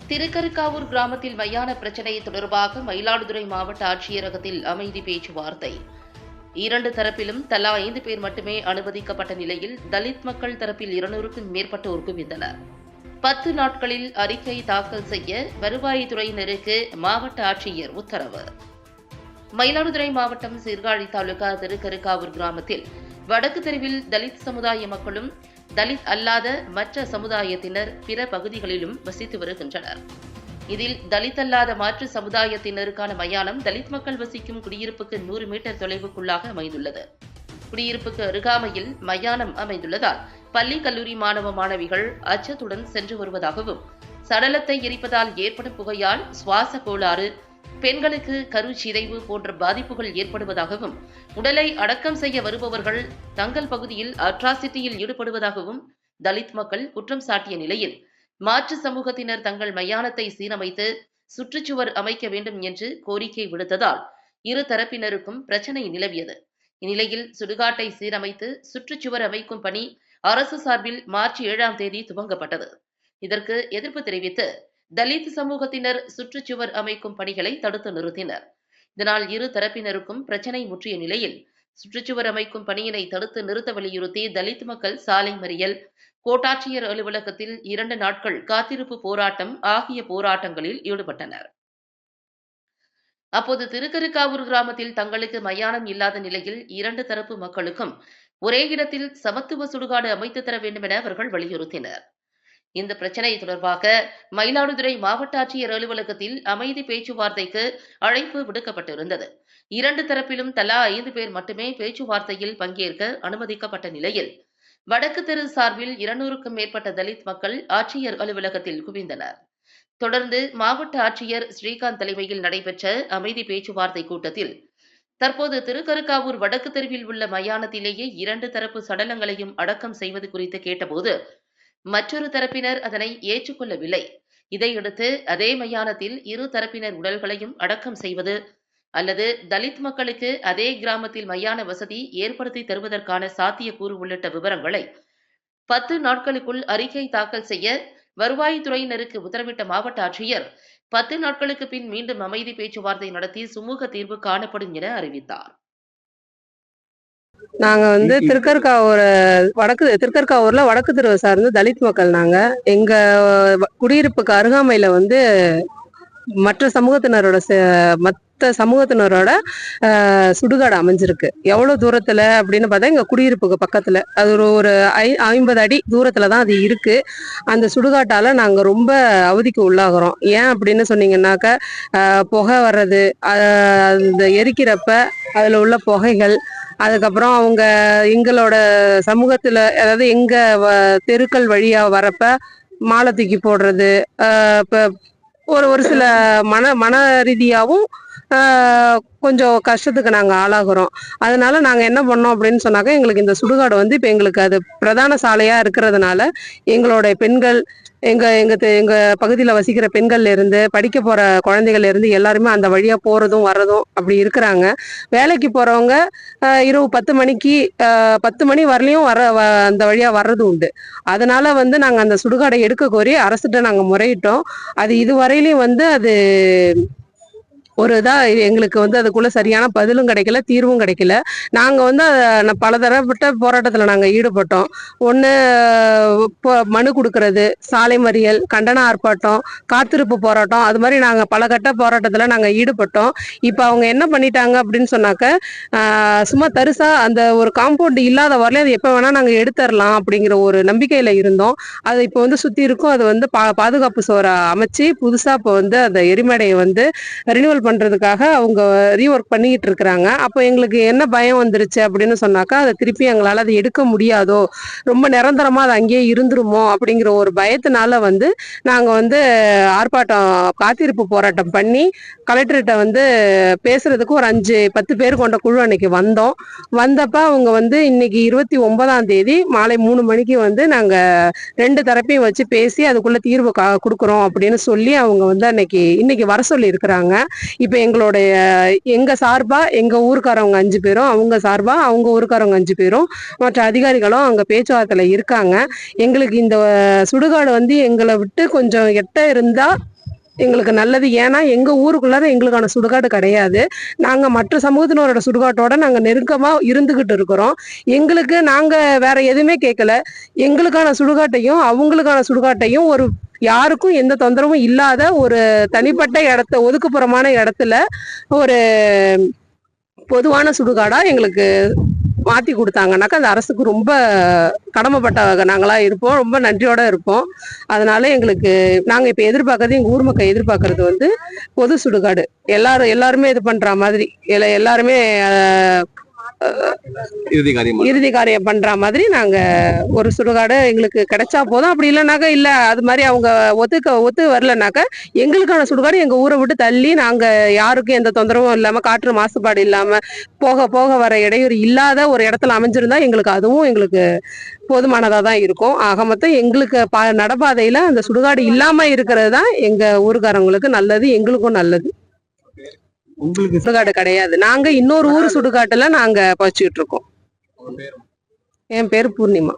திருக்கருக்காவூர் கிராமத்தில் மயான பிரச்சினை தொடர்பாக மயிலாடுதுறை மாவட்ட ஆட்சியரகத்தில் அமைதி பேச்சுவார்த்தை. 2 தரப்பிலும் தலா 5 பேர் மட்டுமே அனுமதிக்கப்பட்ட நிலையில் தலித் மக்கள் தரப்பில் 200க்கும் மேற்பட்டோர் குவிந்தனர். 10 நாட்களில் அறிக்கை தாக்கல் செய்ய வருவாய்த்துறையினருக்கு மாவட்ட ஆட்சியர் உத்தரவு. மயிலாடுதுறை மாவட்டம் சீர்காழி தாலுகா திருக்கருக்காவூர் கிராமத்தில் வடக்கு தெருவில் தலித் சமுதாய மக்களும் தலித் அல்லாத மற்ற சமுதாயத்தினர் பிற பகுதிகளிலும் வசித்து வருகின்றனர். இதில் தலித் அல்லாத மாற்று சமுதாயத்தினருக்கான மயானம் தலித் மக்கள் வசிக்கும் குடியிருப்புக்கு 100 மீட்டர் தொலைவுக்குள்ளாக அமைந்துள்ளது. குடியிருப்புக்கு அருகாமையில் மயானம் அமைந்துள்ளதால் பள்ளி கல்லூரி மாணவ மாணவிகள் அச்சத்துடன் சென்று வருவதாகவும், சடலத்தை எரிப்பதால் ஏற்படும் புகையால் சுவாச கோளாறு, பெண்களுக்கு கருச்சிதைவு போன்ற பாதிப்புகள் ஏற்படுவதாகவும், உடலை அடக்கம் செய்ய வருபவர்கள் தங்கள் பகுதியில் அட்ராசிட்டியில் ஈடுபடுவதாகவும் தலித் மக்கள் குற்றம் சாட்டிய நிலையில், மாற்று சமூகத்தினர் தங்கள் மயானத்தை சீரமைத்து சுற்றுச்சுவர் அமைக்க வேண்டும் என்று கோரிக்கை விடுத்ததால் இரு தரப்பினருக்கும் பிரச்சினை நிலவியது. இந்நிலையில் சுடுகாட்டை சீரமைத்து சுற்றுச்சுவர் அமைக்கும் பணி அரசு சார்பில் மார்ச் 7ஆம் தேதி துவங்கப்பட்டது. இதற்கு எதிர்ப்பு தெரிவித்து தலித் சமூகத்தினர் சுற்றுச்சுவர் அமைக்கும் பணிகளை தடுத்து நிறுத்தினர். இதனால் இரு தரப்பினருக்கும் பிரச்சினை முற்றிய நிலையில் சுற்றுச்சுவர் அமைக்கும் பணியினை தடுத்து நிறுத்த வலியுறுத்தி தலித் மக்கள் சாலை மறியல், கோட்டாட்சியர் அலுவலகத்தில் 2 நாட்கள் காத்திருப்பு போராட்டம் ஆகிய போராட்டங்களில் ஈடுபட்டனர். அப்போது திருக்கருக்காவூர் கிராமத்தில் தங்களுக்கு மயானம் இல்லாத நிலையில் 2 தரப்பு மக்களுக்கும் ஒரே இடத்தில் சமத்துவ சுடுகாடு அமைத்து தர வேண்டும் என அவர்கள் வலியுறுத்தினர். இந்த பிரச்சினை தொடர்பாக மயிலாடுதுறை மாவட்ட ஆட்சியர் அலுவலகத்தில் அமைதி பேச்சுவார்த்தைக்கு அழைப்பு விடுக்கப்பட்டிருந்தது. 2 தரப்பிலும் தலா 5 பேர் மட்டுமே பேச்சுவார்த்தையில் பங்கேற்க அனுமதிக்கப்பட்ட நிலையில், வடக்கு தெரு சார்பில் 200க்கும் மேற்பட்ட தலித் மக்கள் ஆட்சியர் அலுவலகத்தில் குவிந்தனர். தொடர்ந்து மாவட்ட ஆட்சியர் ஸ்ரீகாந்த் தலைமையில் நடைபெற்ற அமைதி பேச்சுவார்த்தை கூட்டத்தில், தற்போது திருக்கருக்காவூர் வடக்கு தெருவில் உள்ள மயானத்திலேயே 2 தரப்பு சடலங்களையும் அடக்கம் செய்வது குறித்து கேட்டபோது மற்றொரு தரப்பினர் அதனை ஏற்றுக்கொள்ளவில்லை. இதையடுத்து அதே மயானத்தில் இரு தரப்பினர் உடல்களையும் அடக்கம் செய்வது அல்லது தலித் மக்களுக்கு அதே கிராமத்தில் மயான வசதி ஏற்படுத்தி தருவதற்கான சாத்தியக்கூறு உள்ளிட்ட விவரங்களை 10 நாட்களுக்குள் அறிக்கை தாக்கல் செய்ய வருவாய்த்துறையினருக்கு உத்தரவிட்ட மாவட்ட ஆட்சியர் 10 நாட்களுக்கு பின் மீண்டும் அமைதி பேச்சுவார்த்தை நடத்தி சுமூக தீர்வு காணப்படும் என அறிவித்தார். நாங்க திருக்கருக்காவூர்ல வடக்கு தெருவை சார்ந்து தலித் மக்கள். நாங்க எங்க குடியிருப்புக்கு அருகாமையில மற்ற சமூகத்தினரோட சுடுகாடு அமைஞ்சிருக்கு. எவ்வளவு தூரத்துல அப்படின்னு பார்த்தா எங்க குடியிருப்புக்கு பக்கத்துல, அது ஒரு 50 அடி தூரத்துல தான் அது இருக்கு. அந்த சுடுகாட்டால நாங்க ரொம்ப அவதிக்கு உள்ளாகிறோம். ஏன் அப்படின்னு சொன்னீங்கன்னாக்க, புகை வர்றது, அந்த எரிக்கிறப்ப அதுல உள்ள புகைகள், அதுக்கப்புறம் அவங்க எங்களோட சமூகத்துல, அதாவது எங்க தெருக்கள் வழியா வரப்ப மாலை தூக்கி போடுறது, இப்ப ஒரு சில மன ரீதியாவும் கொஞ்சம் கஷ்டத்துக்கு நாங்கள் ஆளாகிறோம். அதனால நாங்கள் என்ன பண்ணோம் அப்படின்னு சொன்னாக்க, எங்களுக்கு இந்த சுடுகாடு இப்போ எங்களுக்கு அது பிரதான சாலையா இருக்கிறதுனால எங்களோட பெண்கள், எங்க எங்க எங்க பகுதியில் வசிக்கிற பெண்கள்ல இருந்து, படிக்க போற குழந்தைகள்ல இருந்து எல்லாருமே அந்த வழியா போறதும் வர்றதும் அப்படி இருக்கிறாங்க. வேலைக்கு போறவங்க இரவு 10 மணி வரலையும் அந்த வழியா வர்றதும் உண்டு. அதனால நாங்க அந்த சுடுகாடை எடுக்க கோரி அரசுகிட்ட நாங்க முறையிட்டோம். அது இதுவரையிலையும் அது ஒரு எங்களுக்கு அதுக்குள்ள சரியான பதிலும் கிடைக்கல, தீர்வும் கிடைக்கல. நாங்க பல தரப்பட்ட போராட்டத்துல நாங்க ஈடுபட்டோம். ஒண்ணு மனு கொடுக்கறது, சாலை மறியல், கண்டன ஆர்ப்பாட்டம், காத்திருப்பு போராட்டம், அது மாதிரி நாங்க பல கட்ட போராட்டத்துல நாங்க ஈடுபட்டோம். இப்ப அவங்க என்ன பண்ணிட்டாங்க அப்படின்னு சொன்னாக்க, சும்மா தரிசா அந்த ஒரு காம்பவுண்ட் இல்லாத வரல அது எப்ப வேணா நாங்க எடுத்துடலாம் அப்படிங்கிற ஒரு நம்பிக்கையில இருந்தோம். அது இப்ப சுத்தி இருக்கும். அது பாதுகாப்பு சுவரை அமைச்சு புதுசா இப்ப அந்த எரிமேடையை ரினிவல் பண்றதுக்காக அவங்க ரீஒர்க் பண்ணிக்கிட்டு இருக்கிறாங்க. அப்போ எங்களுக்கு என்ன பயம் வந்துருச்சு அப்படின்னு சொன்னாக்கா, அதை திருப்பி எங்களால் அதை எடுக்க முடியாதோ, ரொம்ப நிரந்தரமா அது அங்கேயே இருந்துருமோ அப்படிங்கிற ஒரு பயத்தினால நாங்க ஆர்ப்பாட்டம், காத்திருப்பு போராட்டம் பண்ணி கலெக்டர்கிட்ட பேசுறதுக்கு ஒரு 5-10 பேர் கொண்ட குழு அன்னைக்கு வந்தோம். வந்தப்ப அவங்க இன்னைக்கு 29ஆம் தேதி மாலை 3 மணிக்கு நாங்க 2 தரப்பையும் வச்சு பேசி அதுக்குள்ள தீர்வு கொடுக்குறோம் அப்படின்னு சொல்லி அவங்க இன்னைக்கு வர சொல்லி இருக்கிறாங்க. இப்ப எங்க சார்பா எங்க ஊருக்காரவங்க 5 பேரும், அவங்க சார்பா அவங்க ஊருக்காரவங்க 5 பேரும், மற்ற அதிகாரிகளும் அங்க பேச்சுவார்த்தையில இருக்காங்க. எங்களுக்கு இந்த சுடுகாடு எங்களை விட்டு கொஞ்சம் எட்ட இருந்தா எங்களுக்கு நல்லது. ஏன்னா எங்க ஊருக்குள்ளார எங்களுக்கான சுடுகாடு கிடையாது. நாங்க மற்ற சமூகத்தினரோட சுடுகாட்டோட நாங்க நெருக்கமா இருந்துகிட்டு இருக்கிறோம். எங்களுக்கு நாங்க வேற எதுவுமே கேட்கல. எங்களுக்கான சுடுகாட்டையும் அவங்களுக்கான சுடுகாட்டையும் ஒரு யாருக்கும் எந்த தொந்தரவும் இல்லாத ஒரு தனிப்பட்ட இடத்த ஒதுக்குப்புறமான இடத்துல ஒரு பொதுவான சுடுகாடா எங்களுக்கு மாத்தி கொடுத்தாங்கன்னாக்கா அந்த அரசுக்கு ரொம்ப கடமைப்பட்ட நாங்களா இருப்போம். ரொம்ப நன்றியோட இருப்போம். அதனால எங்களுக்கு நாங்க இப்ப எதிர்பார்க்கறது எங்க ஊர் மக்கள் எதிர்பார்க்கறது வந்து பொது சுடுகாடு. எல்லாருமே இது பண்ற மாதிரி எல்லாருமே இறுதி காரியம் பண்ற மாதிரி நாங்க ஒரு சுடுகாடு எங்களுக்கு கிடைச்சா போதும். அப்படி இல்லைனாக்கா இல்ல அது மாதிரி அவங்க ஒத்து வரலனாக்கா எங்களுக்கான சுடுகாடு எங்க ஊரை விட்டு தள்ளி நாங்க யாருக்கும் எந்த தொந்தரவும் இல்லாம காற்று மாசுபாடு இல்லாம போக போக வர இடையூறு இல்லாத ஒரு இடத்துல அமைஞ்சிருந்தா எங்களுக்கு அதுவும் எங்களுக்கு போதுமானதா தான் இருக்கும். ஆக மொத்தம் எங்களுக்கு நடப்பாதையில அந்த சுடுகாடு இல்லாம இருக்கிறது தான் எங்க ஊருக்காரங்களுக்கு நல்லது, எங்களுக்கும் நல்லது. உங்களுக்கு சுடுகாடு கிடையாது. நாங்க இன்னொரு ஊர் சுடுகாட்டுல நாங்க பச்சிட்டு இருக்கோம். என் பேரு பூர்ணிமா.